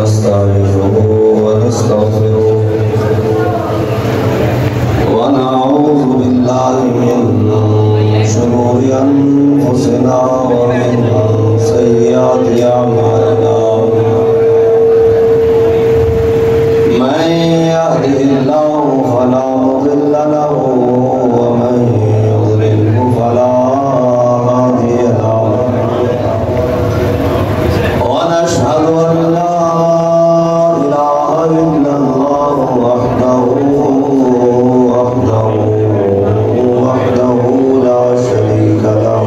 نستعينه ونستغفره ونعوذ بالله من شرور أنفسنا ومن سيئات أعمالنا من يهده الله فلا مضل له ومن يضلله فلا هادي له ونشهد أن لا إله إلا الله وحده لا شريك له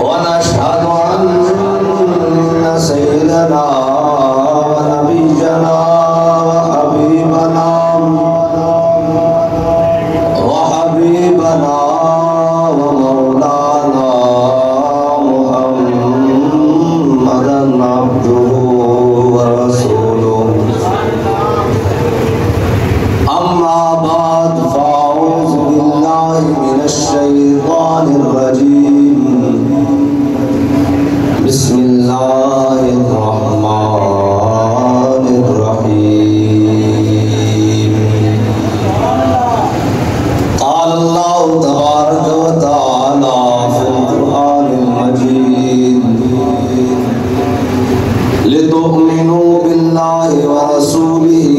ونشهد أن سيدنا ونبينا وحبيبنا ومولانا محمدا عبده ورسوله أما بعد فأعوذ بالله من الشيطان الرجيم بسم الله الرحمن الرحيم قال الله تبارك وتعالى في القرآن المجيد لتؤمنوا بالله ورسوله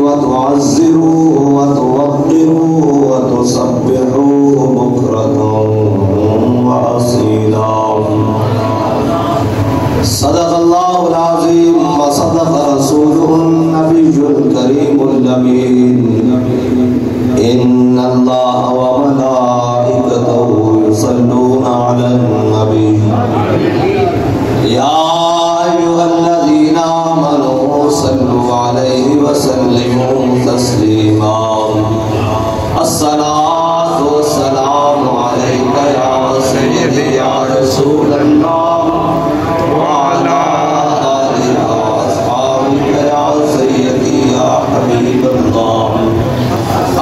وتعزروه وتوقروه وتسبحوه بكرة وأصيلا صدق الله العظيم وصدق رسوله النبي الكريم الأمين إن الله وملائكته يصلون على النبي يا أيها الذين آمنوا صلوا عليه وسلموا تسليما الصلاة والسلام عليك يا سيدي يا رسول الله وعلى آلك وأصحابك يا سيدي يا حبيب الله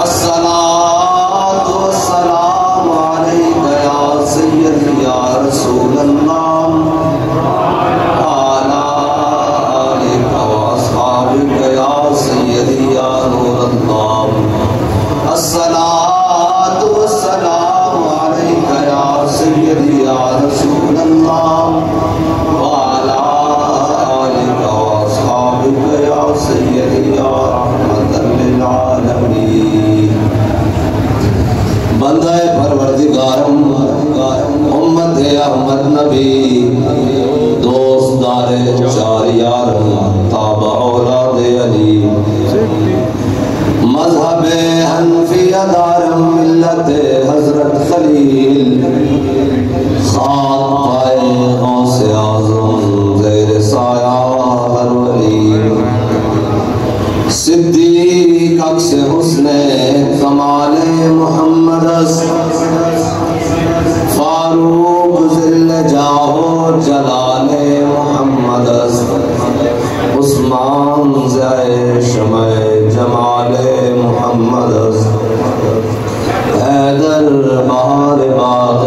الصلاة والسلام عليك يا سيدي يا رسول الله وعلى آلك وأصحابك يا سيدي يا نور الله الصلاة والسلام عليك يا سيدي يا رسول الله وعلى آلك وأصحابك يا سيدي يا رحمة للعالمين بندہ پروردگارم امت احمد نبی دوست دار چار یارم تابع اولاد علی مذہب حنفیہ دارم ملت حضرت خلیل خاک پائے غوث اعظم زیر سایہ ہر ولی صدیق عکس حسن کمال محمد فاروق ذل جاہ جلال محمد عثمان ذی شمع جمال محمد حیدر بہار باغ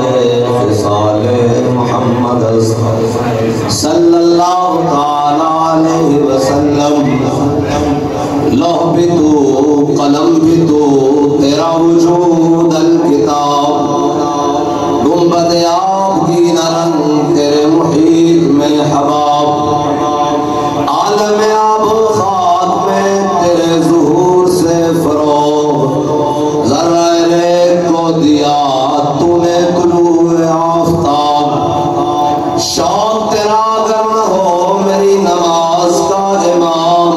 خصال محمد صلی اللہ تعالی علیہ وسلم لوح بھی تو قلم بھی تو تیرا وجود الکتاب گنبد آب کی نرنگ تیرے محیط میں حباب عالم آب و خاک میں تیرے ظہور سے فروغ ذرہ ریت کو دیا تو نے طلوع آفتاب شوق تیرا اگر نہ ہو میری نماز کا امام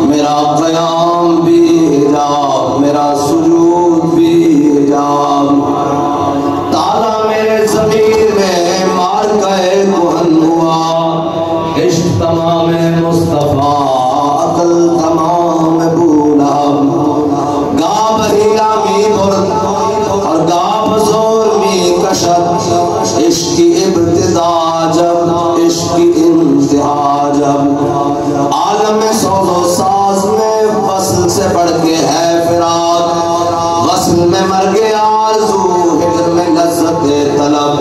میرا قیام بھی حجاب میرا سجود بھی حجاب تالا میرے ضمیر میں مار گئے کہن ہوا عشق تمام مصطفیٰ عقل تمام بولا گا بہیلا می برد اور گا بزور می کشت عشق کی ابتدا جب عشق کی انتہا جب عالم سوز و ساز میں وصل سے بڑھ کے ہے فراق وصل میں مر گیا آرزو ہجر میں لذت طلب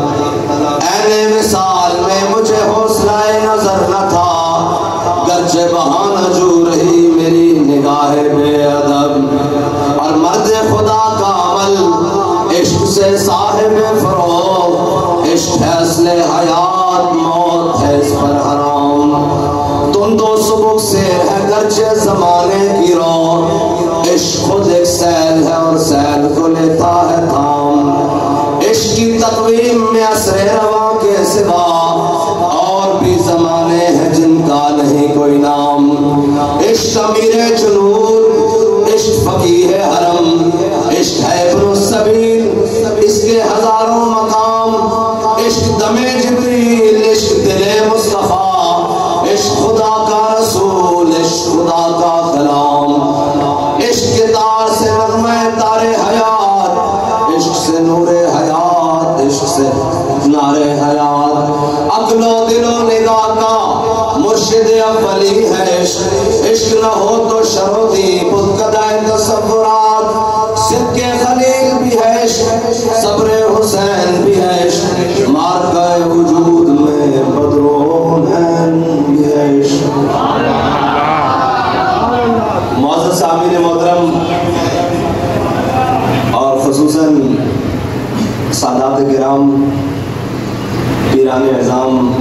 این وصال میں مجھے حوصلہ نظر نہ تھا گرچہ بہانہ جو رہی میری نگاہ بے ادب، اور مرد خدا کا عمل عشق سے صاحب فروغ، عشق ہے اصل حیات، موت ہے اس پر حرام، تم دو سبک سے ہے گرچہ زمانے کی رو، عشق خود ایک سیل ہے اور سیل کو لیتا ہے تھام، عشق کی تقویم میں عصر رواں کے سوا اور بھی زمانے ہیں جن کا نہیں کوئی نام، عشق امیر جنود، عشق فقیہ حرم، عشق ہے ابن السبیل، اس کے ہزاروں مقام، عشق دم جبریل، عشق دل مصطفیٰ، عشق خدا کا رسول، عشق خدا کا کلام، عشق کے تار سے نغمہ تار حیات، عشق سے نور حیات، عشق سے نار حیات، عقل و دل و نگاہ کا مرشد اولی ہے عشق، عشق نہ ہو تو شرودی بتکدہ تصورات، صدق خلیل بھی ہے عشق، صبر حسین بھی ہے عشق، مارکہ وجود میں بدرون بھی ہے عشق۔ معزز سامعین محترم اور خصوصاً سادات کرام، پیران اعظام،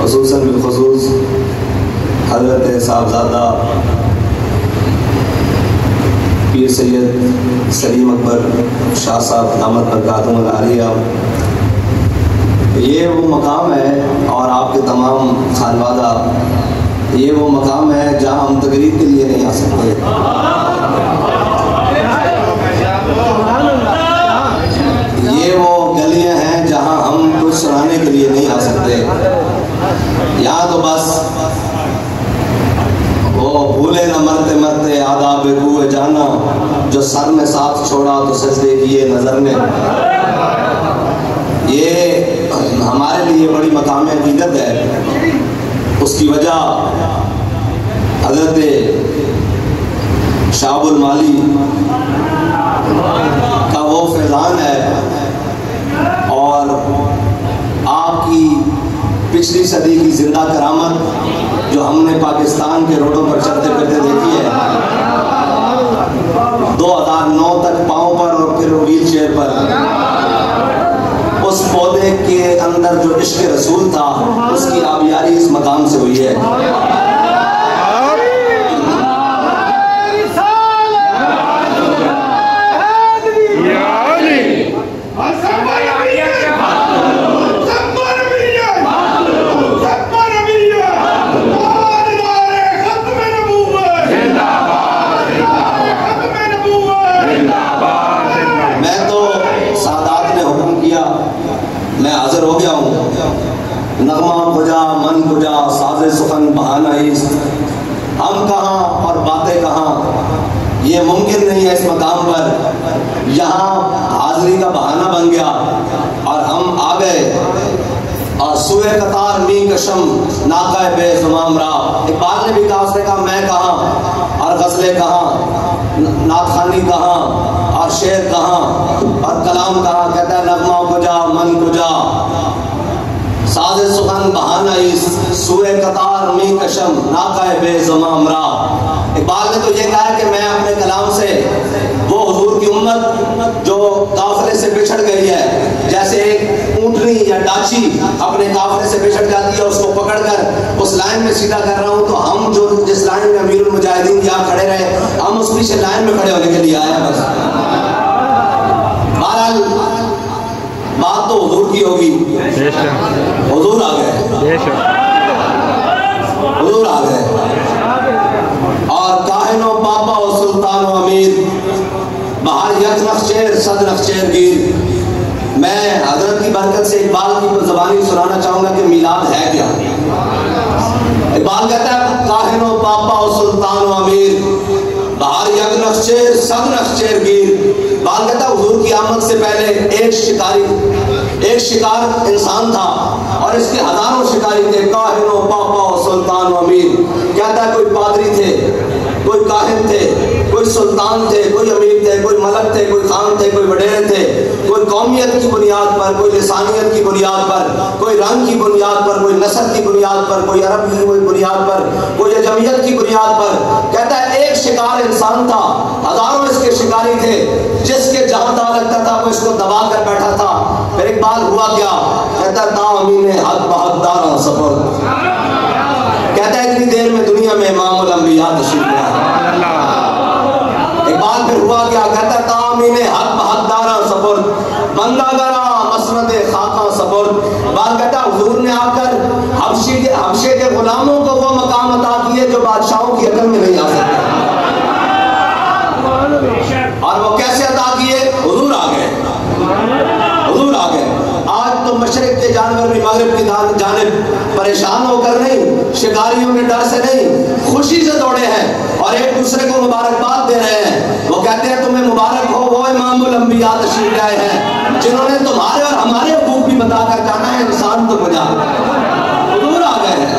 خصوصاً بالخصوص حضرت صاحبزادہ پیر سید سلیم اکبر شاہ صاحب دامت برکاتہم العالیہ، یہ وہ مقام ہے، اور آپ کے تمام خانوادہ، یہ وہ مقام ہے جہاں ہم تقریر کے لیے نہیں آ سکتے، یہ وہ گلیاں ہیں جہاں ہم کچھ سنانے کے لیے نہیں آ سکتے، یہاں تو بس وہ بھولے نہ مرتے مرتے آداب کوئے جانا، جو سر میں ساتھ چھوڑا تو سجدے کیے نظر نے، یہ ہمارے لیے بڑی مقام حقیقت ہے۔ اس کی وجہ حضرت شعب المالی کا وہ فیضان ہے، اور آپ کی پچھلی صدی کی زندہ کرامت جو ہم نے پاکستان کے روڈوں پر چلتے پھرتے دیکھی ہے، 2009 تک پاؤں پر اور پھر ویل چیئر پر، اس پودے کے اندر جو عشق رسول تھا اس کی آبیاری اس مقام سے ہوئی ہے۔ میں حاضر ہو گیا ہوں، نغمہ کجا من کجا ساز سخن بہانہ عیست، ہم کہاں اور باتیں کہاں، یہ ممکن نہیں ہے اس مقام پر، یہاں حاضری کا بہانہ بن گیا اور ہم آ گئے، اور سوئے قطار می کشم ناقہ بے زمام را، اقبال نے بھی کہا، اس نے کہا میں کہاں اور غزلیں کہاں، نعت خوانی کہاں اور شعر کہاں اور کلام کہاں، کہتا ہے نغمہ کجا من کجا ساز سخن بہانہ عیست، سوئے قطار می کشم ناقہ بے زمام را۔ اقبال نے تو یہ کہا ہے کہ میں اپنے کلام سے وہ حضور کی امت جو قافلے سے بچھڑ گئی ہے، جیسے ایک اونٹنی یا ڈاچی اپنے قافلے سے بچھڑ جاتی ہے، اس کو پکڑ کر اس لائن میں سیدھا کر رہا ہوں، تو ہم جو جس لائن میں امیر المجاہدین یہاں کھڑے رہے، ہم اس پیچھے لائن میں کھڑے ہونے کے لیے آئے ہیں بس۔ بہرحال بات تو حضور کی ہوگی، حضور آ گئے، حضور آ گئے، اور کاہن و پاپا و سلطان و امیر، بہار یک نخچیر صد نخچیر گیر۔ میں حضرت کی برکت سے اقبال کی زبانی سنانا چاہوں گا کہ میلاد ہے کیا۔ اقبال کہتا ہے کاہن و پاپا و سلطان و امیر، بہار یک نخچیر صد نخچیر گیر۔ اقبال کہتا ہے حضور کی آمد سے پہلے ایک شکار انسان تھا اور اس کے ہزاروں شکاری تھے، کاہن و پاپا و سلطان و امیر۔ کہتا ہے کوئی پادری تھے، کوئی کاہن تھے، کوئی سلطان تھے، کوئی امیر تھے، کوئی ملک تھے، کوئی خان تھے، کوئی وڈیرے تھے، کوئی قومیت کی بنیاد پر، کوئی لسانیت کی بنیاد پر، کوئی رنگ کی بنیاد پر، کوئی نسل کی بنیاد پر، کوئی عرب کی بنیاد پر، کوئی اجمیت کی بنیاد پر. کہتا ہے ایک شکار انسان تھا، ہزاروں اس کے شکاری تھے، جس کے جہاں دا لگتا تھا وہ اس کو دبا کر بیٹھا تھا. پھر ایک بار ہوا کیا؟ کہتا ہے امین حق بحق دارا سفر. کہتا ہے اتنی دیر میں دنیا میں امام الانبیاء تشریف لائے. ایک بار پھر ہوا کیا؟ کہتا ہے امین حق بحق دارا سفر بندہ گرا مسند خاکاں سفر. بات کہتا ہے حضور نے آ کر حبشے کے غلاموں کو وہ مقام عطا کیے جو بادشاہوں کی عقل میں نہیں آ سکتے. اور وہ کیسے عطا کیے؟ حضور آ گئے، حضور آ گئے. آج تو مشرق کے جانور بھی مغرب کی جانب پریشان ہو کر نہیں، شکاریوں کے ڈر سے نہیں، خوشی سے دوڑے ہیں اور ایک دوسرے کو مبارکباد دے رہے ہیں. وہ کہتے ہیں تمہیں مبارک ہو، وہ امام الانبیاء تشریف لائے ہیں جنہوں نے تمہارے اور ہمارے حقوق بھی بتا کر جانا ہے. انسان تو مجا حضور آ گئے ہیں.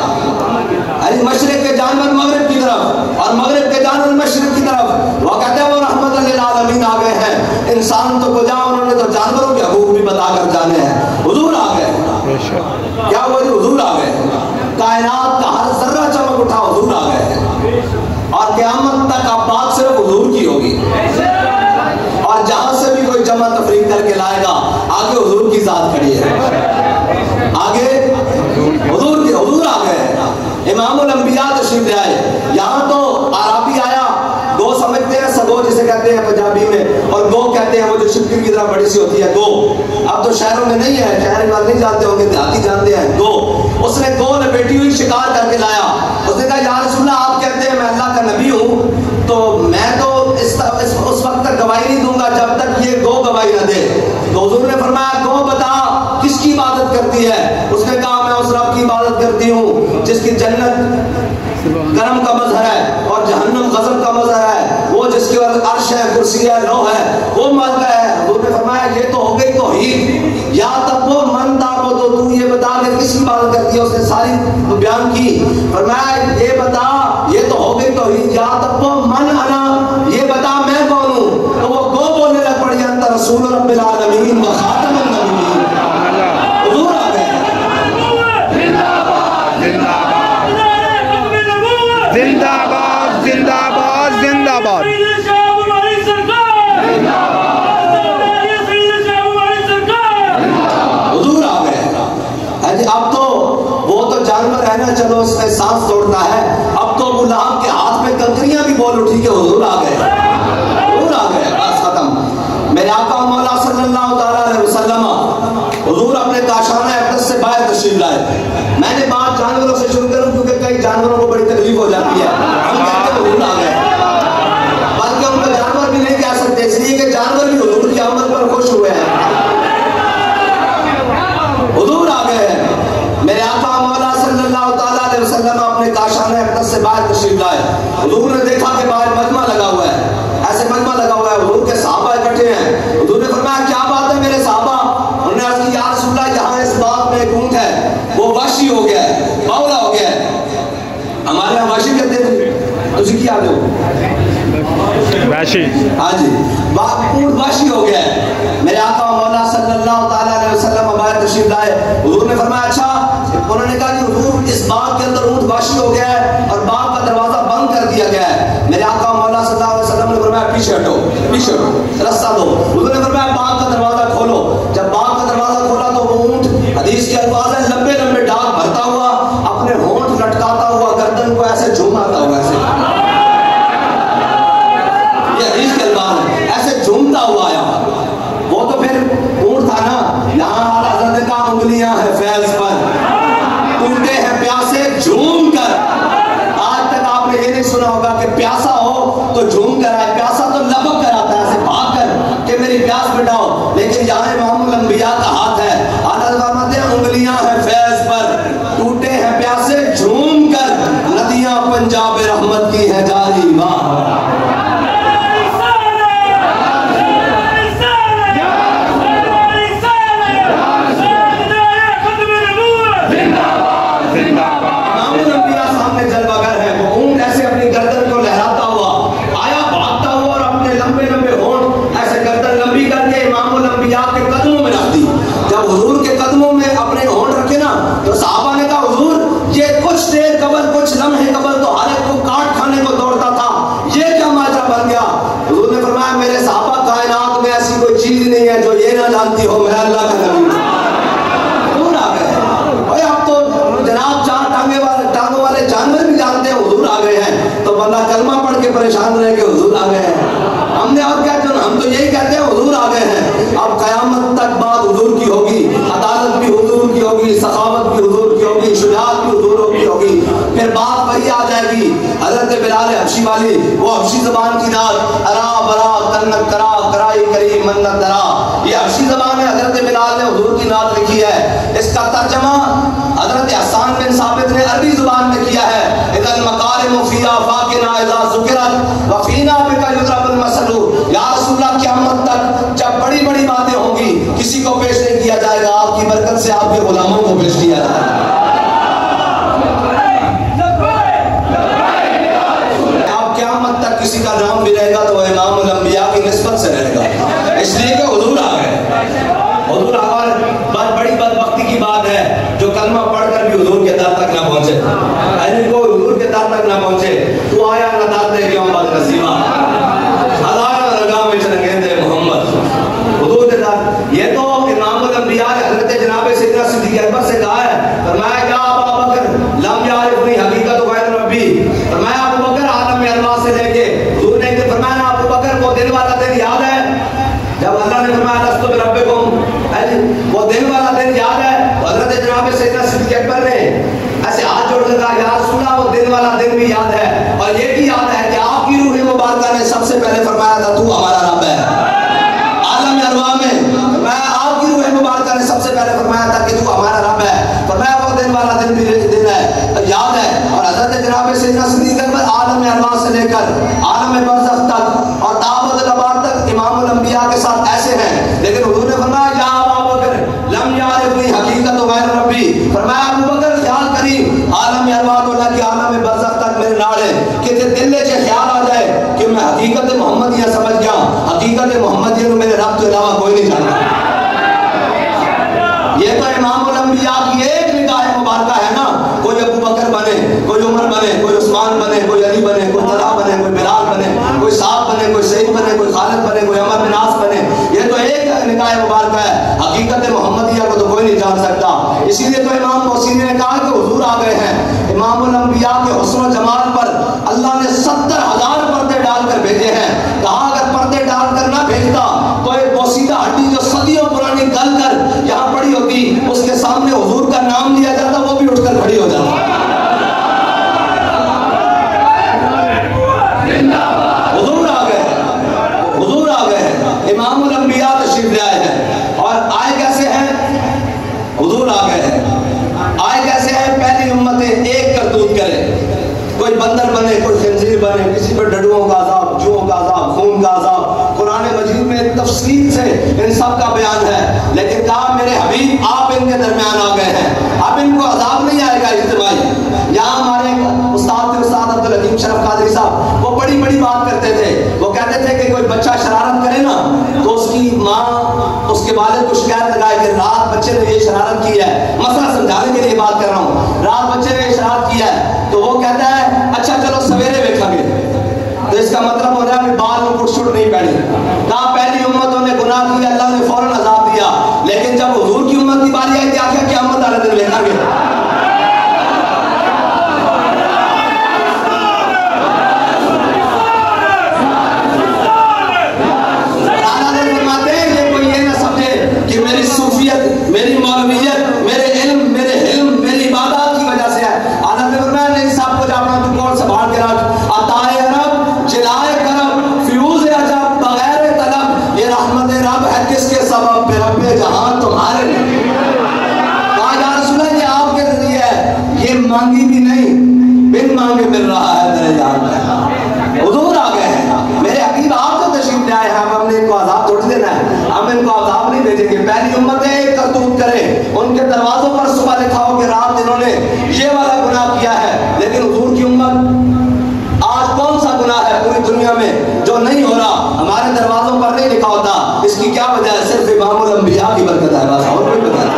مشرق کے جانور مغرب کی طرف اور مغرب کے جانور مشرق کی طرف. وہ کہتے ہیں وہ رحمت للعالمین آ گئے ہیں. انسان تو کجا، انہوں نے تو جانوروں کے حقوق بھی بتا کر جانے ہیں. حضور آ گئے. کیا ہوا جی؟ حضور آ گئے. کائنات کا ہر ذرہ چمک اٹھا، حضور آ گئے. اور قیامت تک اب بات صرف حضور کی ہوگی. اور جہاں سے بھی کوئی جمع تفریق کر کے لائے گا، آگے حضور کی ذات کھڑی ہے، آگے حضور کی. حضور آ گئے. امام الانبیاء تشریف لے آئے. یہاں تو عربی آیا، گو سمجھتے ہیں، سگو جسے کہتے ہیں پنجابی میں، اور گو کہتے ہیں وہ جو شکر کی طرح بڑی سی ہوتی ہے گو. اب تو شہروں میں نہیں ہے، شہر والے نہیں جانتے ہوں گے، دیہاتی جانتے ہیں گو. اس نے گو لپیٹی ہوئی شکار کر کے لایا. اس نے کہا یا رسول اللہ آپ کہتے ہیں میں اللہ کا نبی ہوں، تو میں تو اس وقت تک گواہی نہیں دوں گا جب تک یہ گو گواہی نہ دے. تو حضور نے فرمایا گو بتا کس کی عبادت کرتی ہے؟ اس نے کہا میں اس رب کی عبادت کرتی ہوں جس کی جنت کرم کا مظہر ہے اور جہنم غضب کا مظہر ہے، وہ جس کے عرش ہے، کرسی ہے، لوح ہے، وہ مالک ہے. حضور نے فرمایا یہ تو ہو گئی توحید. یا تب وہ من تابو تو یہ بتا کہ کس کی عبادت کرتی ہے. اس نے ساری بیان کی. فرمایا یہ بتا، یہ تو ہو گئی توحید. یا تب وہ من انا، یہ بتا میں کون ہوں. تو وہ گو بولنے لگ پڑی انت رسول رب العالمین و خاتم النبیین. حضور آ گئے. زندہ باد زندہ باد زندہ باد. حضور آ گئے. اب تو وہ تو جانور ہے نا، چلو اس میں سانس توڑتا ہے. اب تو ابو لہب کے ہاتھ میں کنکریاں بھی بول اٹھی کہ حضور آ گئے. حضور آ گئے. بس ختم. میرے آقا مولا صلی اللہ تعالیٰ علیہ وسلم حضور اپنے کاشانہ اقدس سے باہر تشریف لائے. میں نے بات جانوروں سے شروع کروں کیونکہ کئی جانوروں کو بڑی تکلیف ہو جاتی ہے. ہم کہتے ہیں حضور آ گئے، بلکہ ان کو جانور بھی نہیں کہہ سکتے اس لیے کہ جانور بھی حضور کی آمد پر خوش ہوئے ہیں. حضور آ گئے. میرے آقا مولا صلی اللہ تعالیٰ علیہ وسلم اپنے کاشانہ اقدس سے باہر تشریف لائے. حضور نے دیکھا کہ باہر مجمع لگا ہوا ہے، ایسے مجمع لگا ہوا ہے، حضور کے صحابہ اکٹھے ہیں. حضور نے فرمایا کیا بات ہے میرے صحابہ؟ انہوں نے عرض کی یا رسول اللہ یہاں اس بات میں ایک اونٹ ہے، وہ وحشی ہو گیا ہے، باولا ہو گیا ہے. ہمارے یہاں وحشی کہتے ہیں، تجھے کیا دو وحشی. ہاں جی، اونٹ وحشی ہو گیا ہے. میرے آقا مولا صلی اللہ تعالیٰ علیہ وسلم باہر تشریف لائے. حضور نے فرمایا اچھا. انہوں نے کہا کہ حضور اس باغ کے اندر اونٹ وحشی ہو گیا ہے اور باغ کا دروازہ بند کر دیا گیا ہے. میرے آقا مولا صلی اللہ علیہ وسلم نے فرمایا پیچھے ہٹو، پیچھے ہٹو، رستہ دو. حضور نے فرمایا باغ کا دروازہ کھولو. جب باغ کا دروازہ کھولا تو وہ اونٹ، حدیث کے الفاظ ہیں، لمبے لمبے ڈاک بھرتا ہوا، اپنے ہونٹ لٹکاتا ہوا، گردن کو ایسے جھوماتا ہوا، ایسے یہ حدیث کے الفاظ ہیں، ایسے جھومتا ہوا آیا. وہ تو پھر اونٹ تھا نا، یہاں حضرت کا انگلیاں ہیں فیض پر، ٹوٹے ہیں پیاسے جھوم کر. آج تک آپ نے یہ نہیں سنا ہوگا کہ پیاسا ہو تو جھوم کر آئے. پیاسا تو لبک کر آتا ہے ایسے بھاگ کر کہ میری پیاس مٹاؤ. لیکن یہاں امام الانبیاء کا ہاتھ ہے. انگلیاں ہیں فیض پر، ٹوٹے ہیں پیاسے جھوم کر، ندیاں پنجاب رحمت کی ہے جاری. واہ امام الانبیاء سامنے جلوہ گر ہے. وہ اونٹ ایسے اپنی گردن کو لہراتا ہوا آیا، بھاگتا ہوا جدوجہد بھی حضور ہوتی ہوگی. پھر بات وہی آ جائے گی حضرت بلال حبشی والی, وہ حبشی زبان کی نعت ارا برا تنک کرا کرائی کری منت درا, یہ حبشی زبان ہے. حضرت بلال نے حضور کی نعت لکھی ہے. اس کا ترجمہ حضرت حسان بن ثابت نے عربی زبان میں کیا ہے. اذا المکارم فی آفاقنا اذا ذکرت وفینا بک یضرب المثل. یا رسول اللہ قیامت تک جب بڑی بڑی باتیں ہوں گی کسی کو پیش نہیں کیا جائے گا, آپ کی برکت سے آپ کے غلاموں کو پیش کیا جائے گا. آپ قیامت تک کسی کا نام بھی رہے گا تو وہ امام الانبیاء کی نسبت سے رہے گا, اس لیے کہ حضور آ گئے. حضور اور بہت بڑی بدبختی کی بات ہے جو کلمہ پڑھ کر بھی حضور کے در تک نہ پہنچے, یعنی کوئی حضور کے در تک نہ پہنچے. تو آیا نہ داتے کیوں بد نصیبہ ہزار رگاہ میں چرنگیندے محمد. حضور کے در یہ تو امام الانبیاء حضرت جناب سیدنا صدیق اکبر سے کہا ہے. فرمایا یا ابا بکر لم یعرفنی حقیقت غیر ربی. فرمایا ابو بکر عالم ارواح سے لے کے حضور نے فرمایا ابو بکر وہ دن والا دن یاد ہے جب اللہ نے فرمایا لست بربکم, وہ دن والا دن یاد ہے. حضرت جناب سیدنا صدیق اکبر نے ایسے ہاتھ جوڑ کر کہا یا رسول اللہ وہ دن والا دن بھی یاد ہے, اور یہ بھی یاد ہے کہ آپ کی روح مبارکہ نے سب سے پہلے فرمایا تھا تو ہمارا رب ہے. عالم ارواح میں فرمایا آپ کی روح مبارکہ نے سب سے پہلے فرمایا تھا کہ تو ہمارا رب ہے. فرمایا وہ دن والا دن بھی دن ہے یاد ہے. اور حضرت جناب سیدنا صدیق اکبر عالم ارواح سے لے کر عالم برزخ تک اور تابت الاباد تک امام الانبیاء کے ساتھ ایسے ہیں, لیکن حضور نے فرمایا یا ابا بکر لم یعرفنی حقیقت غیر ربی. فرمایا ابو بکر خیال کریم عالم ارواح تو نہ کہ عالم برزخ تک میرے ناڑے کہ دل سے خیال آ جائے کہ میں حقیقت محمدیہ سمجھ گیا. حقیقت محمدیہ کو میرے رب کے علاوہ کوئی نہیں جانتا. یہ تو امام الانبیاء کی ایک نگاہ مبارکہ ہے نا. کوئی ابو بکر بنے, کوئی عمر بنے, کوئی عثمان بنے, کوئی علی بنے, کوئی طلحہ بنے, کوئی بلال بنے, کوئی صاحب بنے, کوئی سعید بنے, کوئی خالد بنے, کوئی عمر بن عاص بنے. یہ تو ایک نگاہ مبارکہ ہے. حقیقت محمدیہ کو تو کوئی نہیں جان سکتا. اسی لیے تو امام محسن نے کہا کہ حضور آ گئے ہیں. امام الانبیاء کے حسن و جمال پر اللہ نے 70,000 پردے ڈال کر بھیجے ہیں. کہا اگر پردے ڈال کر نہ بھیجتا تو ایک بوسیدہ ہڈی جو صدیوں پرانی گل کر یہاں پڑی ہوتی, اس کے سامنے حضور کا نام لیا جاتا, وہ بھی اٹھ کر کھڑی ہو جاتا. حضور آ گئے, حضور آ گئے. امام الانبیاء تشریف لے آئے ہیں. اور آئے کیسے ہیں؟ حضور آ گئے ہیں. آئے کیسے ہیں؟ پہلی امتیں ایک کرتوت کرے, کوئی بندر بنے, کوئی خنزیر بنے, کسی پر ڈڈوؤں کا عذاب, جوؤں کا عذاب, خون کا عذاب. قرآن مجید میں تفصیل سے ان سب کا بیان ہے. لیکن کہا میرے حبیب آپ ان کے درمیان آ گئے ہیں, اب ان کو عذاب نہیں آئے گا اجتماعی. یہاں ہمارے استاد عبدالحکیم شرف قادری صاحب وہ بڑی بڑی بات کرتے تھے. وہ کہتے تھے کہ کوئی بچہ شرارت کرے نا تو اس کی ماں اس کے والد کو شکایت لگائے کہ رات بچے نے یہ شرارت کی ہے. مسئلہ سمجھانے کے لیے بات کر رہا ہوں. رات بچے نے یہ شرارت کی ہے تو وہ کہتا ہے اچھا چلو سویرے دیکھا گے. تو اس کا مطلب ہو رہا ہے کہ بال میں کٹ شٹ نہیں پہنی. کہاں پہلی امتوں نے گناہ کیا, اللہ نے فوراً عذاب دیا. لیکن جب حضور کی امت کی باری آئی کیا کیا قیامت والے دن دیکھا گے. میری صوفیت, میری مولویت, میرے علم, میرے حلم, میری عبادات کی وجہ سے ہے. آدھا نے فرمایا نہیں, سب کچھ اپنا تو کون سنبھال کے رکھ. عطائے رب, جلائے کرم, فیوز عجب, بغیر طلب, یہ رحمت رب ہے کس کے سبب پہ؟ رب جہاں تمہارے لیے. کہا یا رسول اللہ یہ آپ کے ذریعے ہے, یہ مانگی بھی نہیں, بن مانگے مل رہا ہے میرے جان میں. حضور آ گئے ہیں. میرے حبیب آپ تو تشریف لے آئے ہیں, ہم نے ان کو عذاب تھوڑی دینا ہے, ہم ان کو عذاب نہیں بھیجیں گے. پہلی امتیں ایک کرتوت کرے, ان کے دروازوں پر صبح لکھا ہو کہ رات انہوں نے یہ والا گناہ کیا ہے. لیکن حضور کی امت آج کون سا گناہ ہے پوری دنیا میں جو نہیں ہو رہا, ہمارے دروازوں پر نہیں لکھا ہوتا. اس کی کیا وجہ ہے؟ صرف امام الانبیاء کی برکت ہے, بس اور کوئی بتا نہیں.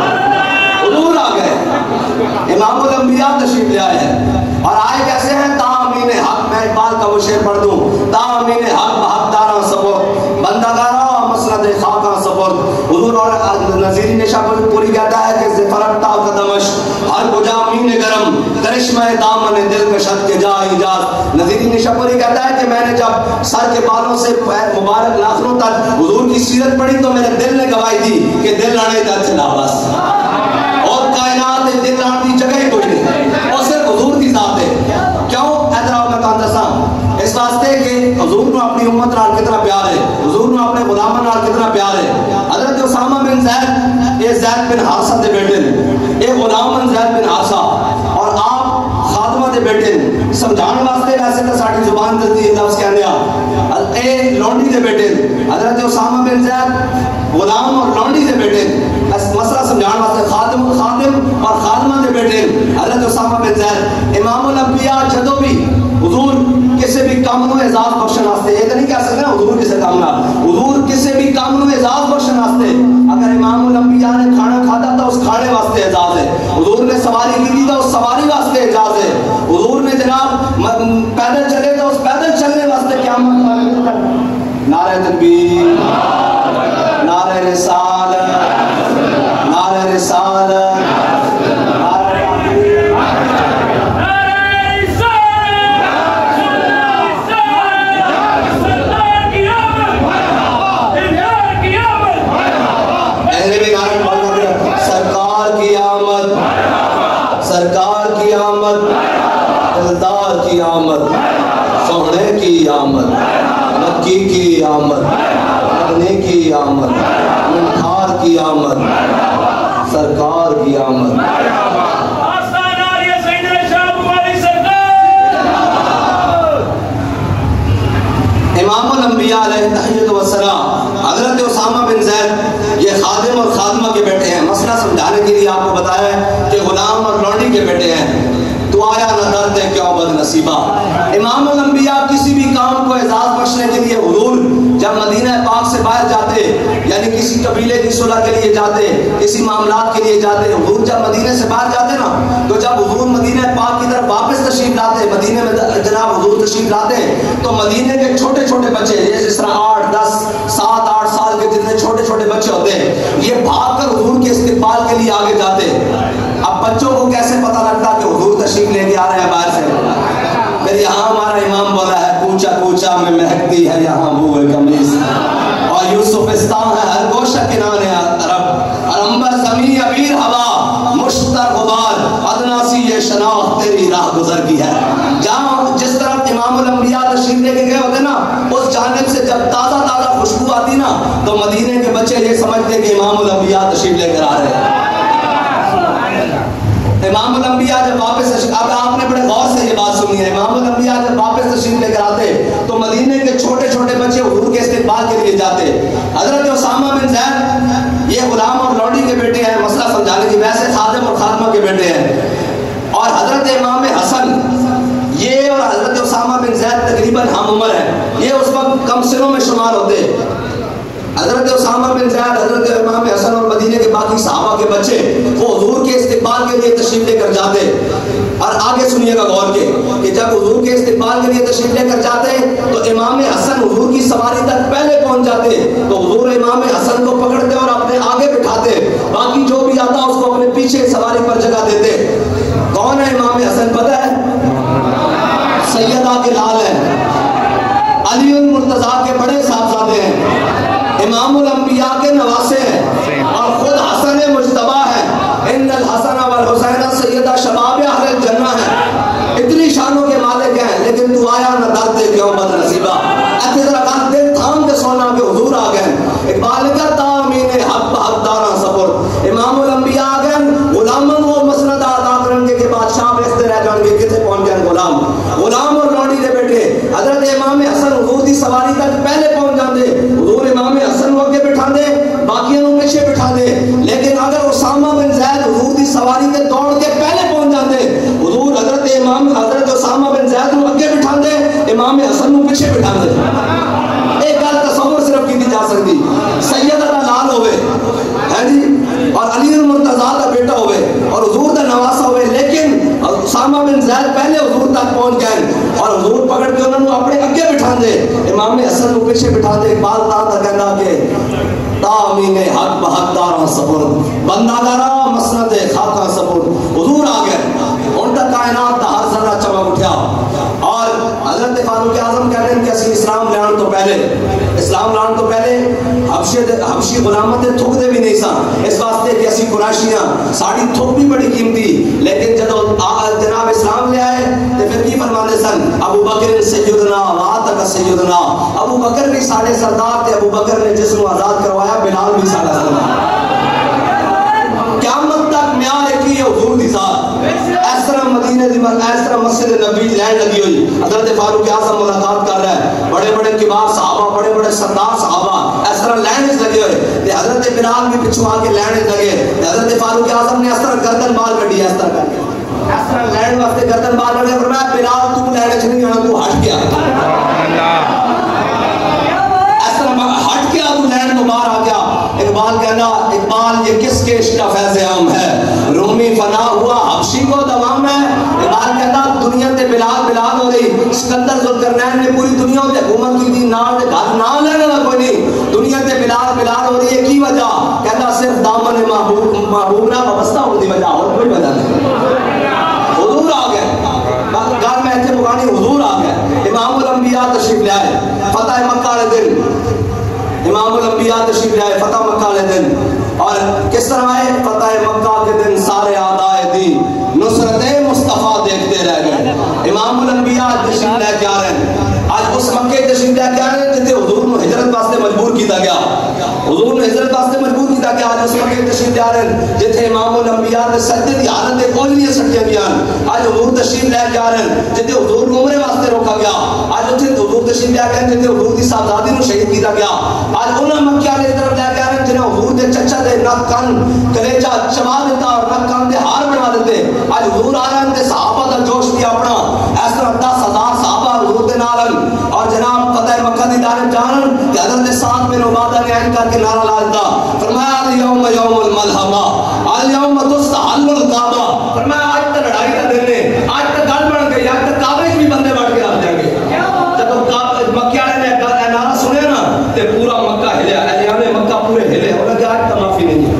حضور آ گئے, امام الانبیاء تشریف لے آئے ہیں. اور آئے کیسے ہیں؟ تامین حق. میں اقبال کا وہ شعر پڑھ دوں. تامین حق بحق داراں سپرد, بندہ گارا مسند خاکاں سپرد. حضور اور نظیری نشاپور پوری کہتا ہے کہ زفرتا قدمش ہر کجا مین گرم کرشمہ دامن دل کشت کے جا ایجاز. نظیری نشاپوری کہتا ہے کہ میں نے جب سر کے بالوں سے مبارک ناخنوں تک حضور کی سیرت پڑھی تو میرے دل نے گواہی دی کہ دل لانے کا چلا بس, اور کائنات دل لانے کی جگہ ہی کوئی نہیں. بن حارثہ دے بیٹے اے غلام بن زید بن حارثہ اور آپ خادمہ دے بیٹے سمجھان واسطے ویسے تو ساڑی زبان دلتی ہے لفظ کہنے اے لونڈی دے بیٹے حضرت اسامہ بن زید غلام اور لونڈی دے بیٹے مسئلہ سمجھان واسطے خادم اور خادمہ دے بیٹے حضرت اسامہ بن زید امام الانبیاء جدو بھی حضور کسے بھی کام نو اعزاز بخشن واسطے یہ تو نہیں کہہ سکتے حضور کسے کام نہ حضور کسے بھی کام نو اعزاز بخشن واسطے اگر امام الانبیاء نے کھانا کھاتا تھا اس کھانے واسطے اعزاز ہے حضور نے سواری کی تھی تو اس سواری واسطے اعزاز ہے حضور نے جناب پیدل چلے تو اس پیدل چلنے واسطے قیامت نعرہ تکبیر نعرہ رسالت نعرہ رسالت سرکار کی آمد دلدار کی آمد سونے کی آمد مکی کی آمد مدنی کی آمد منتھار کی آمد سرکار کی آمد امام الانبیاء علیہ تحیت والسلام حضرت اسامہ بن زید یہ خادم اور خادمہ کے بیٹے ہیں مسئلہ سمجھانے کے لیے آپ کو بتایا ہے کہ غلام اور لونڈی کے بیٹے ہیں تو آیا نہ درد ہے کیوں بد نصیبہ امام الانبیاء کسی بھی کام کو اعزاز بخشنے کے لیے حضور جب مدینہ پاک سے باہر جاتے یعنی کسی قبیلے کی صلح کے لیے جاتے کسی معاملات کے لیے جاتے حضور جب مدینہ سے باہر جاتے نا تو جب حضور مدینہ پاک کی طرف واپس تشریف لاتے مدینہ میں جناب حضور تشریف لاتے تو مدینہ کے چھوٹے چھوٹے بچے جس طرح 8 10 7 8 سال کے جتنے چھوٹے چھوٹے بچے ہوتے ہیں یہ بھاگ کر حضور کے استقبال کے لیے آگے جاتے اب بچوں کو کیسے پتہ لگتا کہ حضور تشریف لے کے آ رہے ہیں باہر سے پھر یہاں ہمارا امام بولا ہے کوچا کوچا میں مہکتی ہے یہاں بوئے قمیص اور یوسفستان ہے ہر گوشہ کنارے عرب اور انبر زمین ابیر ہوا مشتر غبار ادنا سی یہ شناخت تیری راہ گزر کی ہے جہاں جس طرف امام الانبیاء تشریف لے کے گئے ہوتے نا اس جانب سے جب تازہ تازہ خوشبو آتی نا تو مدینے کے بچے یہ سمجھتے کہ امام الانبیاء تشریف لے کر آ رہے ہیں امام الانبیاء جب واپس اب آپ نے بڑے غور سے یہ بات سنی ہے امام الانبیاء جب واپس تشریف لے کر آتے تو مدینے کے چھوٹے چھوٹے بچے حضور کے استقبال کے لیے جاتے حضرت اسامہ بن زید یہ غلام اور لونڈی کے بیٹے ہیں مسئلہ سمجھانے کی ویسے خادم اور خادمہ کے بیٹے ہیں اور حضرت امام حسن یہ اور حضرت اسامہ بن زید تقریباً ہم عمر ہیں یہ اس وقت کم سنوں میں شمار ہوتے حضرت اسامہ بن زید حضرت امام حسن اور مدینے کے باقی صحابہ کے بچے وہ حضور کے استقبال کے لیے تشریف لے کر جاتے اور آگے سنیے گا غور کے کہ جب حضور کے استقبال کے لیے تشریف لے کر جاتے تو امام حسن حضور کی سواری تک پہلے پہنچ جاتے تو حضور امام حسن کو پکڑتے اور اپنے آگے بٹھاتے باقی جو بھی آتا اس کو اپنے پیچھے سواری پر جگہ دیتے کون ہے امام حسن پتہ ہے سیدہ کے لال ہیں علی المرتضیٰ کے بڑے صاحبزادے ہیں امام الانبیاء کے نواسے ہیں اور خود حسن مجتبی ہے ان الحسن والحسین سیدہ شباب اہل الجنہ ہے اتنی شانوں کے مالک ہیں لیکن تو آیا نہ درد کیوں بد نصیبہ ایسے ذرا کہا دل تھام کے سونا کے حضور آ گئے اقبال کا تامین حق حق دارا سفر امام الانبیاء آ گئے غلامن وہ مسند ادا کرن کے بادشاہ بیستے رہ جان کے کتے پہنچ گئے غلام اور لونڈی دے بیٹھے حضرت امام حسن حضور دی سواری تک پہلے پہنچ جاندے حضور امام حسن کو اگے بٹھا دے باقیوں کو پیچھے بٹھا دے لیکن اگر اسامہ بن زید حضور دی سواری تے دوڑ کے پہلے پہنچ جاندے حضور حضرت اسامہ بن زید کو اگے بٹھا دے امام حسن کو پیچھے بٹھا دے ایک گل تصور صرف کی جا سکتی سیدہ دا لال ہوئے ہے جی اور علی المرتضیٰ دا بیٹا ہوئے اور حضور دا نواسا ہوئے لیکن اسامہ بن زید پہلے حضور تک پہنچ گئے اور حضور پکڑ کے انہوں نے اپنے اگے بٹھا دے امام حسن کو پیچھے بٹھا دے اقبال تا کہنا کہ تامین حق بحق دارا سفر بندہ دارا مسند خاکہ سفر حضور آ گئے ان تک کائنات دا ہر ذرہ چمک اٹھیا اور حضرت فاروق اعظم کہتے ہیں کہ اسی اسلام لان تو پہلے حبشی غلامت تھک دے بھی نہیں سن اس واسطے کہ اسی قریشیاں ساڑی تھک بھی بڑی قیمتی لیکن جب جناب اسلام لے آئے تو پھر کی فرمانے سن ابو بکر سیدنا واتک سیدنا ابو بکر بھی ساڑے سردار تھے ابو بکر نے جسم آزاد کروایا بلال بھی ساڑا سردار اس طرح مسجد نبی لائن لگی ہوئی، حضرت فاروق اعظم ملاقات کر رہا ہے، بڑے بڑے کبار صحابہ، بڑے بڑے سردار صحابہ اس طرح لائن لگے ہوئے تے حضرت بلال بھی پچھو آ کے لائن لگے تے حضرت فاروق اعظم نے اس طرح گردن باہر کڈی، اس طرح کر کے اس طرح لائن واسطے گردن باہر کڈی، فرمایا بلال تو لائن چ نہیں آنا، تو ہٹ گیا، اس طرح ہٹ گیا، تو لائن تو باہر آ گیا۔ اقبال کہنا، اقبال یہ کس کے عشق کا فیض عام ہے، رومی فنا ہوا حبشی کو دوام ہے۔ اقبال کہنا دنیا تے بلال بلال ہو رہی، سکندر ذوالقرنین نے پوری دنیا تے حکومت کی تھی، نام دے گھر نام لینے والا کوئی نہیں، دنیا تے بلال بلال ہو رہی ہے، کی وجہ؟ کہنا صرف دامن محبوب نہ وابستہ ہونے کی وجہ، اور کوئی وجہ نہیں۔ حضور آ گئے، گھر میں ایسے مکانی حضور آ گئے، امام الانبیاء تشریف لے آئے، فتح مکہ والے دن امام الانبیاء تشریف لے آئے فتح مکہ والے دن، اور کس طرح آئے؟ فتح مکہ کے دن سارے اعدائے دین نصرت مصطفیٰ دیکھتے رہ گئے۔ امام الانبیاء تشریف لے کے آ رہے ہیں، آج اس مکے تشریف لے کے آ رہے ہیں جتے حضور نے ہجرت واسطے مجبور کیتا گیا، حضور نے ہجرت واسطے مجبور کیتا گیا، آج اس مکے تشریف لے آ رہے ہیں جتے امام الانبیاء دے سجدے دی حالت دے کوئی نہیں سکتے بیان، آج حضور تشریف لے کے آ رہے ہیں جتے حضور نے عمرے واسطے روکا گیا، آج اتنے حضور تشریف لے کے آ رہے ہیں جتے حضور دی صاحبزادی نو شہید کیتا گیا، آج انہاں مکے والے طرف لے کے آ رہے ہیں جنہاں حضور دے چچا دے نک کن کلیجہ چبا دیتا اور نک کن دے ہار بنا دیتے، آج حضور آ رہے ہیں تے صحابہ دا جوش بھی اپنا، اس طرح 10,000 صحابہ حضور دے نال، اور جناب فتح مکہ دی دار جان کہ حضرت سعد بن عبادہ نے ان کر کے نعرہ لا دیتا، فرمایا الیوم یوم الملحمہ الیوم تستحل الکعبہ، فرمایا آج تک لڑائی کا دن ہے، آج تک گل بن گئی، آج تک کعبے بھی بندے بڑھ کے رکھ جائیں گے۔ جب مکے والے نے نعرہ سنے نا تے پورا مکہ ہلیا، اہلیان مکہ پورے ہلے، انہوں نے کہا آج تک معافی نہیں ہے،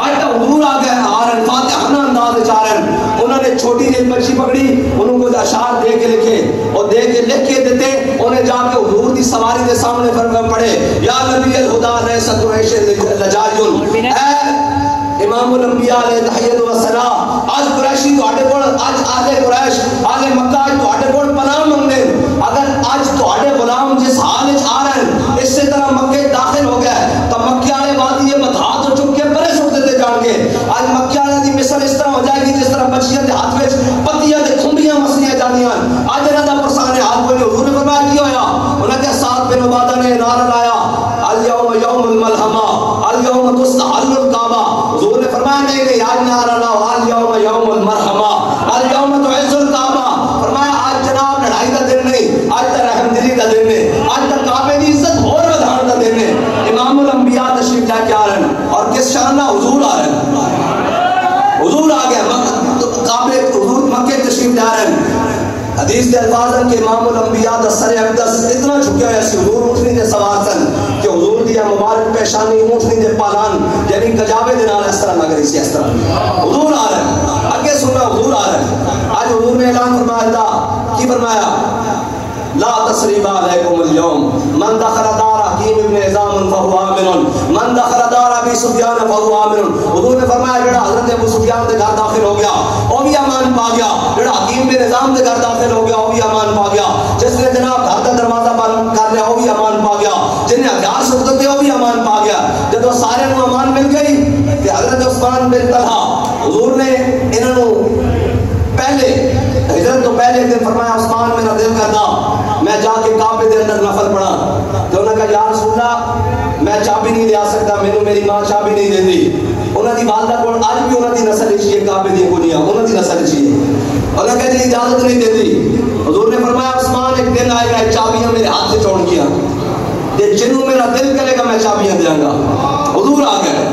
آج تک حضور آ گئے آ رہے ہیں فاتحانہ انداز چاہ رہے ہیں، انہوں نے چھوٹی سی بچی پکڑی، انہوں کو اشعار دے کے لکھے اور دے کے لکھ کے دیتے، انہیں جا کے حضور دی سواری کے سامنے فرق پڑے، یا نبی الہدا لیس قریش لجاجن، اے امام الانبیاء علیہ تحیت و ثناء، آج قریشی تواڈے کول، آج آل قریش آل مکہ آج تواڈے کول پناہ منگدے، اگر آج تواڈے غلام جس حال وچ آ رہے ہیں اسی طرح مکے داخل ہو گئے تو مکے والے وادی بتا تو چک کے پرے سٹ دیتے جان گے، آج مکے والے دی مثال اس طرح ہو جائے گی جس طرح بچیاں دے ہاتھ وچ پتیاں تے کھمبیاں مسلیاں جاندیاں، آج انہاں دا پرسانے حال کوئی حضور نے فرمایا کی ہویا، انہاں کے ساتھ بن عبادہ نے نعرہ لایا الیوم یوم الملحمہ الیوم تستحل الکعبہ، حضور نے فرمایا نہیں نہیں آج نعرہ لاؤ الیوم یوم المرحمہ الیوم تعز الکعبہ، فرمایا آج جناب لڑائی کا دن نہیں، آج تک رحم دلی کا دن ہے، آج تک کعبے کی عزت اور بدھان کا دن ہے۔ امام الانبیاء تشریف لے کے آ رہے ہیں اور کس شان نہ حضور آ رہے ہیں، حضور آ گئے کعبے، حضور مکے تشریف لے آ رہے ہیں، حدیث کے الفاظ ہیں کہ امام الانبیاء دا سر اقدس اتنا جھکیا ہوا سی، حضور اٹھنی دے سوار سن کہ حضور دی مبارک پیشانی اٹھنی دے پالان یعنی کجاوے دے نال اس طرح لگ رہی سی، اس طرح حضور آ رہے ہیں، آگے سننا حضور آ رہے ہیں، آج حضور نے اعلان فرمایا تھا، کی فرمایا؟ لا تسریب علیکم اليوم من دخل دار حکیم ابن حزام فهو آمن من دخل دار ابی سفیان فهو آمن، حضور نے فرمایا جڑا حضرت ابو سفیان دے گھر داخل ہو گیا وہ بھی امان پا گیا، جڑا حکیم بن حزام دے گھر داخل ہو گیا وہ بھی امان پا گیا، جس نے جناب گھر کا دروازہ بند کر لیا وہ بھی امان پا گیا، جن نے ہتھیار سٹ دیتے وہ بھی امان پا گیا۔ جب سارے نو امان مل گئی تے حضرت عثمان بن طلحہ حضور نے انہوں پہلے ہجرت تو پہلے دن فرمایا عثمان میرا دل کردا میں جا کے کعبے دے اندر نفل پڑھا، تو انہوں نے کہا یا رسول اللہ میں چابی نہیں لیا سکتا، مینوں میری ماں چابی نہیں دیندی، انہوں دی والدہ کول اج بھی انہوں دی نسل چاہیے کعبے دی کونیاں انہوں دی نسل چاہیے، انہوں نے کہا جی اجازت نہیں دیندی، حضور نے فرمایا عثمان ایک دن آئے گا چابیاں میرے ہاتھ سے چھوڑ گیا تے جنوں میرا دل کرے گا میں چابیاں دیاں گا، حضور آ گئے۔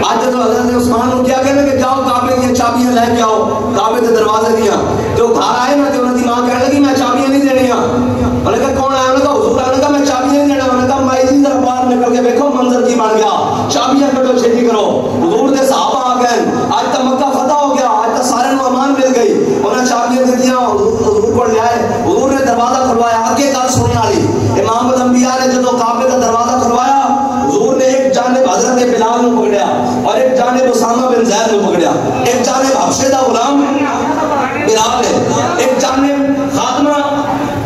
آج جب حضرت عثمان کو کیا کہنے کہ جاؤ کعبے کی چابیاں لے کے آؤ، کعبے کے دروازے دیا، جو گھر آئے نا جو انہوں کی ماں کہنے لگی میں چابیاں نہیں دینی، انہوں نے کہا کون آیا، انہوں نے کہا حضور آیا، انہوں نے کہا میں چابیاں نہیں دینا، انہوں نے کہا مائی جی ذرا باہر نکل کے دیکھو منظر کی بن گیا، چابیاں کٹو چھیتی کرو، حضور دے صحابہ آ گئے، آج تک مکہ فتح ہو گیا، آج تک سارے نو امان مل گئی، انہوں نے چابیاں دے دیا، حضور کو لے آئے، حضور نے دروازہ کھلوایا، آگے گل سننے والی، امام الانبیاء نے جب کعبے کا دروازہ کھلوایا حضور نے ایک جانب حضرت بلال کو پکڑیا اور ایک جانب اسامہ بن زید کو پکڑیا، ایک جانب حبشے دا غلام بلال ہے، ایک جانب خادمہ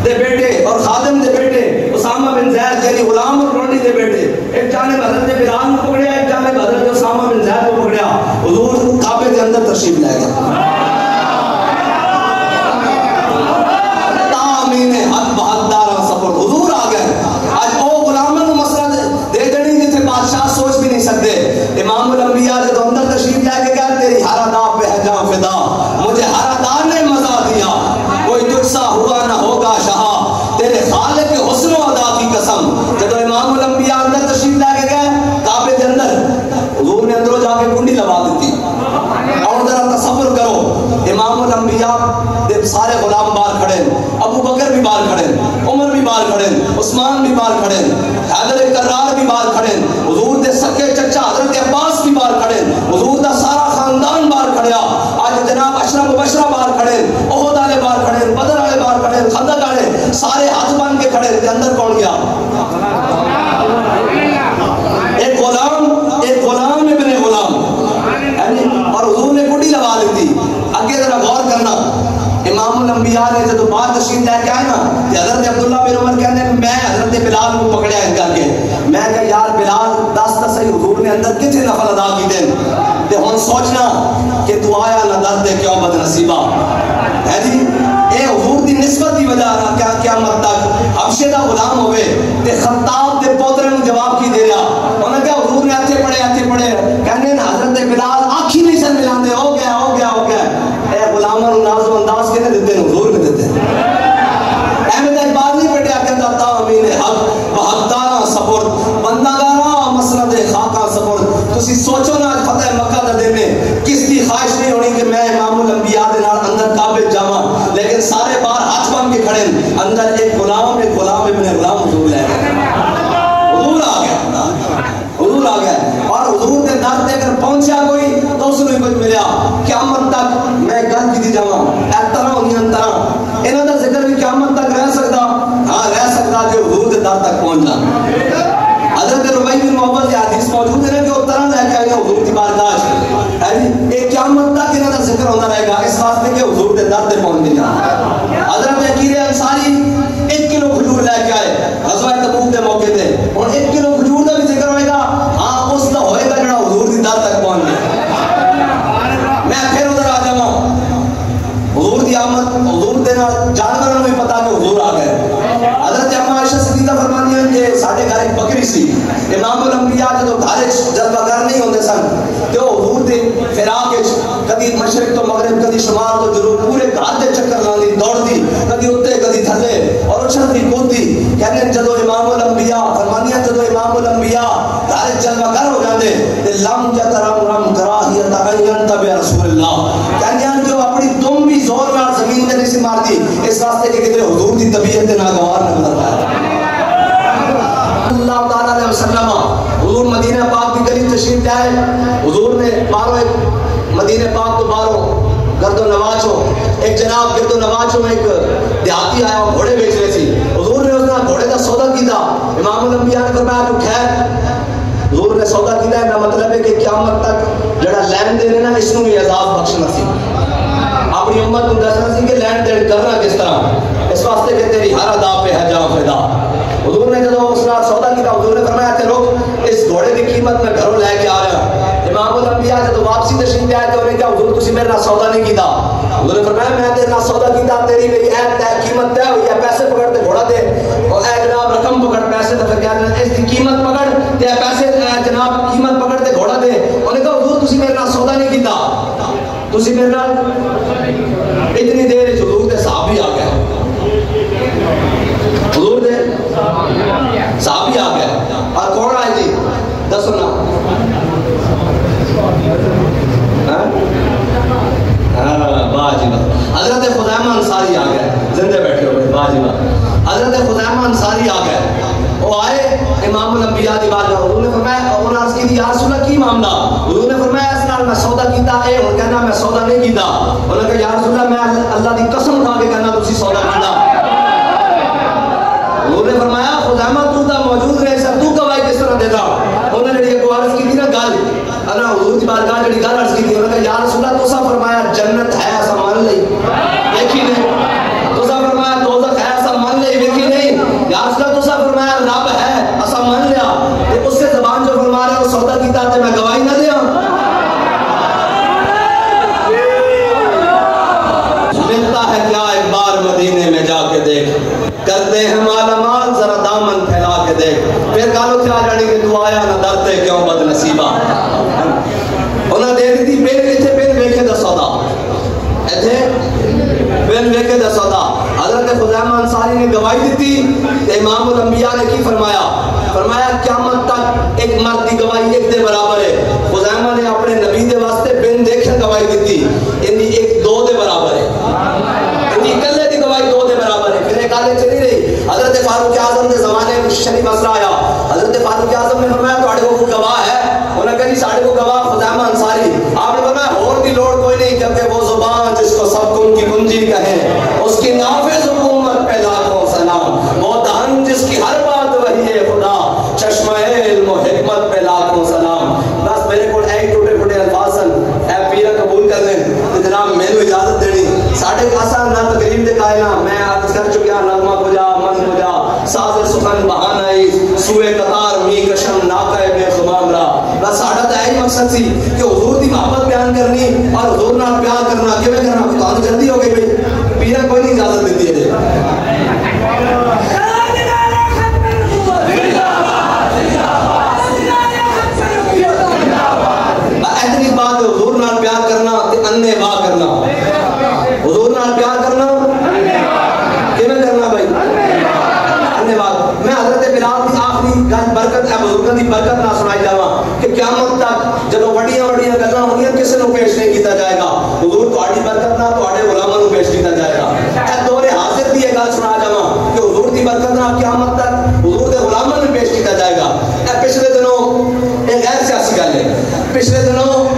دے بیٹے اور خادم دے بیٹے اسامہ بن زید یعنی غلام اور لونڈی دے بیٹے، ایک جانب حضرت بلال کو پکڑیا، ایک جانب حضرت اسامہ بن زید کو پکڑیا، حضور کعبے کے اندر تشریف لے گئے، امام الانبیاء دے سارے غلام باہر کھڑے، ابو بکر بھی باہر کھڑے، عمر بھی باہر کھڑے، عثمان بھی باہر کھڑے، حیدر کرار بھی باہر کھڑے، حضور دے سکے چچا حضرت عباس بھی باہر کھڑے، حضور دا سارا خاندان باہر کھڑیا۔ آج جناب عشرہ مبشرہ باہر کھڑے، احد والے باہر کھڑے، بدر والے باہر کھڑے، خندق والے سارے ہاتھ باندھ کے کھڑے، تے اندر کون گیا؟ ایک غلام ابن غلام، اور حضور نے کڈی لگا لی تھی۔ اگے ذرا غور کرنا، امام الانبیاء نے جب بعد تشریف لے کے آئے نا، حضرت عبداللہ بن عمر کہتے ہیں میں حضرت بلال کو پکڑیا ان کر کے، میں کہا یار بلال دس صحیح حضور نے اندر کتنے نفل ادا کی دیں تے ہن سوچنا کہ تو آیا نہ درد کیوں بد نصیبہ ہے جی۔ اے حضور دی نسبت دی وجہ نہ کیا قیامت تک حبشے دا غلام ہوئے تے خطاب دے پوترے نوں جواب کی دے رہا، انہاں کہا حضور نے ہتھے پڑے کہنے حضرت بلال آنکھی نہیں سن ملاندے، ہو گیا اے غلاماں نوں ناز و انداز کنے دیتے ہیں؟ حضور نے دیتے ہیں۔ احمد اقبال نہیں پڑھیا کہتا تامین حق بحقدارا سپرد بندگارا مسند خاکا سپرد۔ تسی سوچو نا فتح مکہ دا دن کس دی خواہش نہیں ہونی کہ میں امام الانبیاء دے نال اندر کعبے جاواں، لیکن سارے باہر ہاتھ بن کے کھڑے، اندر ایک غلام ابن غلام حضور لے گئے، حضور آ گیا اور حضور کے در تے اگر پہنچیا کوئی تو اس نے کچھ ملیا۔ قیامت تک میں گل کی دی جاواں ایک طرح ہونی طرح انہاں دا ذکر بھی قیامت تک رہ سکدا، ہاں رہ سکدا جو حضور کے در تک پہنچ جان۔ حضرت ربیع بن معوذ کی حدیث موجود ہے کہ وہ طرح لے کے آئے حضور کی بارگاہ ہے جی، ایک قیامت تک انہاں دا ذکر ہوتا رہے گا اس واسطے کہ حضور کے در تے پہنچ جان۔ حضرت عقیل انصاری 1 کلو کھجور لے کے آئے غزوہ تبوک دے موقع تے، اور 1 کلو کھجور دا بھی ذکر ہوئے گا، ہاں اس دا ہوئے گا جڑا حضور دی در تک پہنچ گیا۔ میں پھر ادھر آ جاواں، حضور دی آمد حضور دے نال جانوراں نوں بھی پتہ کہ حضور آ گئے۔ حضرت اما عائشہ صدیقہ فرماتی ہیں کہ ساڈے گھر ایک بکری سی، امام الانبیاء جدوں گھر وچ جلوہ گر نہیں ہوندے سن تے او حضور دے فراق وچ کدی مشرق تو مغرب کدی شمال تو جنوب پورے گھر دے چکر لاندی دوڑدی، کدی اوتے کدی تھلے اور اچھلدی کودی۔ کہندے جدوں امام الانبیاء فرمانی ہیں جدوں امام الانبیاء گھر جلوہ گر ہو جاندے تے لم یترم کراہیت ان تبع رسول اللہ، کہندے ہیں جو اپنی تم بھی زور نال زمین تے نہیں سی مارتی اس واسطے کہ کدھر حضور دی طبیعت تے ناگوار نہ گزر پائے۔ اللہ تعالیٰ علیہ وسلم حضور مدینہ پاک کی قریب تشریف لائے، حضور نے باہروں مدینہ پاک تو باہروں گرد و نواز ایک جناب گرد و نواز ایک دیہاتی آیا وہ گھوڑے بیچ رہے تھی، حضور نے اس نے گھوڑے کا سودا کیتا، امام الانبیاء نے فرمایا تو خیر حضور نے سودا کیتا ہے، مطلب ہے کہ قیامت تک جڑا لین دین ہے نا اس نوں بھی عذاب بخشنا سی، اپنی امت کو دسنا سی کہ لین دین کرنا کس طرح، اس واسطے کہ تیری ہر ادا پہ ہے جا فدا۔ حضور نے جب اس رات سودا کیا حضور نے فرمایا کہ رک اس گھوڑے کی قیمت میں گھروں لے کے آ رہا ہوں۔ امام الانبیاء جب واپسی تشریف لے آئے تو انہوں نے کہا حضور تسی میرے نال سودا نہیں کیتا، حضور نے فرمایا میں تیرے نال سودا کیتا، تیری میری قیمت طے ہوئی ہے، پیسے پکڑ تے گھوڑا دے اور اے جناب رقم پکڑ پیسے تے پھر کہتے اس کی قیمت پکڑ تے پیسے جناب قیمت پکڑ تے گھوڑا دے۔ انہوں نے کہا حضور تسی میرے نال سودا نہیں کیتا، تسی میرے نال اتنی دیر حضور دے صحابی آ گئے، حضور دے صحابی آ گئے اور کون آئے جی دسو نا، واہ جی واہ، حضرت خزیمہ انصاری آ گئے، زندے بیٹھے ہوئے، واہ جی واہ، حضرت خزیمہ انصاری آ گئے، وہ آئے امام الانبیاء دی بارگاہ، حضور نے فرمایا اور عرض کی یا رسول اللہ کی معاملہ، حضور نے فرمایا اس نال میں سودا کیتا ہے، ہن کہنا میں سودا نہیں کیتا، انہوں نے کہا یا رسول اللہ میں اللہ دی قسم کھا کے کہنا تسی سودا کیتا۔ حضور نے فرمایا خزیمہ تو تا موجود رہے سر تو گواہی کس طرح دیتا، انہوں نے جڑی عرض کی تھی نا گل انا حضور دی بارگاہ جڑی گل عرض کی تھی، انہوں نے کہا یا رسول اللہ تسا فرمایا جنت ہے ایسا مان لئی دیکھی نہیں، تسا فرمایا دوزخ ہے ایسا مان لئی دیکھی نہیں، یا رسول اللہ تسا فرمایا رب ہے ایسا مان لیا، تے اس سے زبان جو فرما رہے ہو سودا کیتا تے میں گواہی نہ دیا۔ ملتا ہے کیا ایک بار مدینے میں جا کے دیکھ، کرتے ہیں مالا مال ذرا دامن پھیلا کے دیکھ، پھر گالو کیا جانے کہ تو آیا نہ درتے کیوں بد نصیبہ۔ انہاں دے دی تھی پہلے ایتھے پہلے ویکھے دا سودا، ایتھے پہلے ویکھے دا سودا۔ حضرت خزیمہ انصاری نے گواہی دیتی تے امام الانبیاء نے کی فرمایا، فرمایا قیامت تک ایک مرد دی گواہی ایک دے برابر ہے۔ خزیمہ نے اپنے نبی دے واسطے بن دیکھے گواہی دیتی، ان دی ایک دو دے برابر اعظم کے زمانے میں شریف مسئلہ آیا. حضرت فاروق اعظم نے فرمایا تواڈے کو کوئی گواہ ہے؟ انہوں نے کہا جی ساڈے کو گواہ خزیمہ انصاری. آپ نے فرمایا اور دی لوڑ کوئی نہیں کیونکہ وہ زبان جس کو سب کن کی کنجی کہیں اس کی نافذ حکومت پہ لاکھوں سلام. وہ دہن جس کی ہر بات وہی ہے خدا چشمہ علم و حکمت پہ لاکھوں سلام. بس میرے کو ایک ٹوٹے پھوٹے الفاظ اے پیرا قبول کر لیں تو جناب میں نے اجازت دینی. ساڈے آسان نہ تقریب دے قائلہ میں عرض کر چکیا نغمہ کجا من کجا ساز سخن بہانائی سوئے قطار می کشم ناکہ بے خمام را. بس ساڈا تو یہی مقصد سی کہ حضور دی محبت بیان کرنی اور حضور نال پیار کرنا. کیوں کرنا تو آن جلدی ہو گئی بھائی پیرا کوئی نہیں اجازت دیتی ہے. اتنی بات حضور نال پیار کرنا تے انے واہ کرنا. حضور نال پیار کرنا کیویں کرنا بھائی انے واہ. میں حضرت بلال دی آخری گل برکت ہے بزرگاں دی برکت نہ سنائی جاواں کہ قیامت تک جدوں وڈیاں وڈیاں گلاں ہونیاں کسے نوں پیش نہیں کیتا جائے گا. حضور تہاڈی برکت نال تہاڈے غلاماں نوں پیش کیتا جائے گا. اے دور حاضر دی گل سنا جاواں کہ حضور دی برکت نال قیامت تک حضور دے غلاماں نوں پیش کیتا جائے گا. اے پچھلے دنوں ایک غیر سیاسی گل ہے. پچھلے دنوں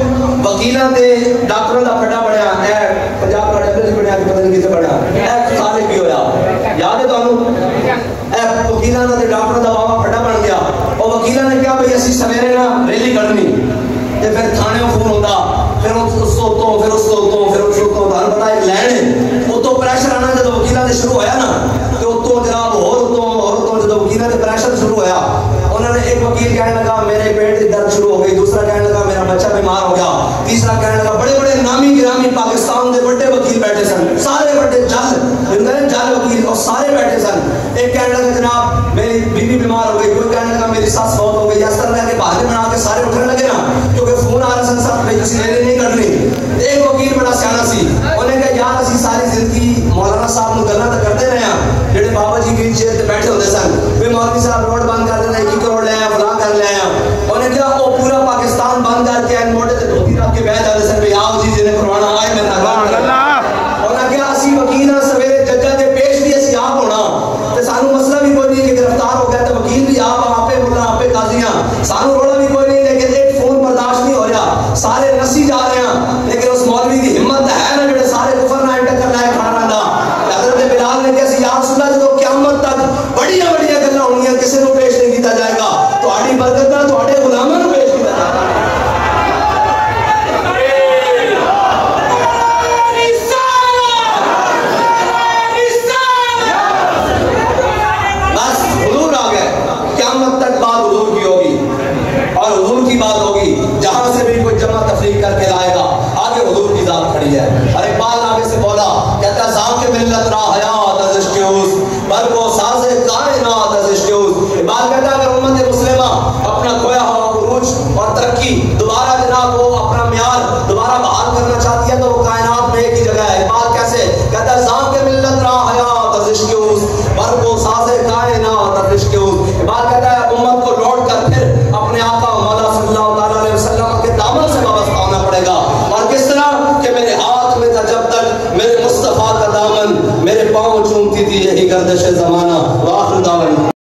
وکیلاں تے ڈاکٹراں دا پھٹا بڑھیا اے پنجاب کا ڈیپٹی بڑھیا کہ پتہ نہیں کتے بڑھیا اے سارے کی ہویا یاد ہے تانوں. اے وکیلاں تے ڈاکٹراں دا واوا پھٹا بن گیا. او وکیلاں نے کہا بھئی اسی سویرے نا ریلی کڈنی تے پھر تھانے فون ہوندا پھر اس تو پھر اس تو پھر اس تو تھانوں پتہ ایک لین او تو پریشر آنا جدوں وکیلاں دے شروع ہویا نا تے او تو جناب اور تو جدوں وکیلاں دے پریشر شروع ہویا انہوں نے ایک وکیل کہنے لگا میرے پیٹ کی درد شروع ہو گئی. دوسرا کہنے لگا میرا بچہ بیمار ہو گیا. تیسرا کہنے لگا بڑے بڑے نامی گرامی پاکستان دے بڑے وکیل بیٹھے سن سارے بڑے جل وکیل اور سارے بیٹھے سن. ایک کہنے لگا جناب میری بیوی بیمار ہو گئی. کوئی کہنے لگا میری ساس فوت ہو گئی. اس طرح کے بہانے بنا کے سارے اٹھنے لگے نا کیونکہ فون آ رہا سن سب بھائی کسی ریلی نہیں کرنی. ایک وکیل بڑا سیانا سی انہیں کہا یار اسی ساری زندگی مولانا صاحب نو گلاں تے کرتے رہے ہیں جڑے بابا جی گرین چیئر تے بیٹھے ہوندے سن بھی مولوی صاحب روڈ بند کر دینا 1 کروڑ لے آیا فلاں کر لے آیا. انہیں کہا وہ پورا پاکستان بند کر کے موٹے تے دھوتی رکھ کے بیٹھ جاتے سن بھی آؤ جی جنہیں کروانا آئے میں نہ انہیں کہا اسی وکیل ہاں سویرے ججاں دے پیش بھی اسی آپ ہونا تے سانو مسئلہ بھی کوئی نہیں کہ گرفتار ہو گیا تے وکیل بھی آپ آپے ملا آپے قاضیاں سانو روڑا بھی کوئی نہیں. لیکن ایک فون برداشت نہیں ہو رہا سارے نسی جا رہے ہیں. لیکن اس مولوی دی ہمت ہے نا جڑے سارے کفر نال ٹکر لائے کھڑا رہندا. حضرت بلال نے کہا یا رسول اللہ جدوں قیامت تک بڑیاں بڑیاں گلاں ہونیاں کسے نوں پیش نہیں کیتا جائے گا تہاڈی برکت نال تہاڈے غلاماں نوں پیش کیتا جائے گا. بس حضور آ گئے. قیامت تک بات حضور کی ہوگی اور حضور کی بات ہوگی. جہاں سے بھی کوئی جمع تفریق کر کے لائے گا آگے حضور کی ذات کھڑی ہے. اور اقبال آگے سے بولا کہتا ذاق ملت را حیات از عشق اوست بر وہ ساز کائنات از عشق اوست. اقبال کہتا ہے اگر امت مسلمہ اپنا کھویا ہوا عروج اور ترقی دوبارہ جناب وہ اپنا معیار دوبارہ بحال کرنا چاہتی ہے تو وہ کائنات میں ایک ہی جگہ ہے. اقبال کیسے کہتا ہے ذاق ملت را حیات از عشق اوست بر وہ ساز کائنات از عشق اوست. اقبال کہتا ہے امت کو لوٹ کر پھر اپنے آقا مولا صلی اللہ علیہ وسلم کے دامن سے وابستہ ہونا پڑے گا. اور کس طرح کہ میرے ہاتھ میں تھا جب تک میرے مصطفیٰ کا دامن میرے پاؤں چومتی تھی یہی گردش زمانہ. وآخر دعوانا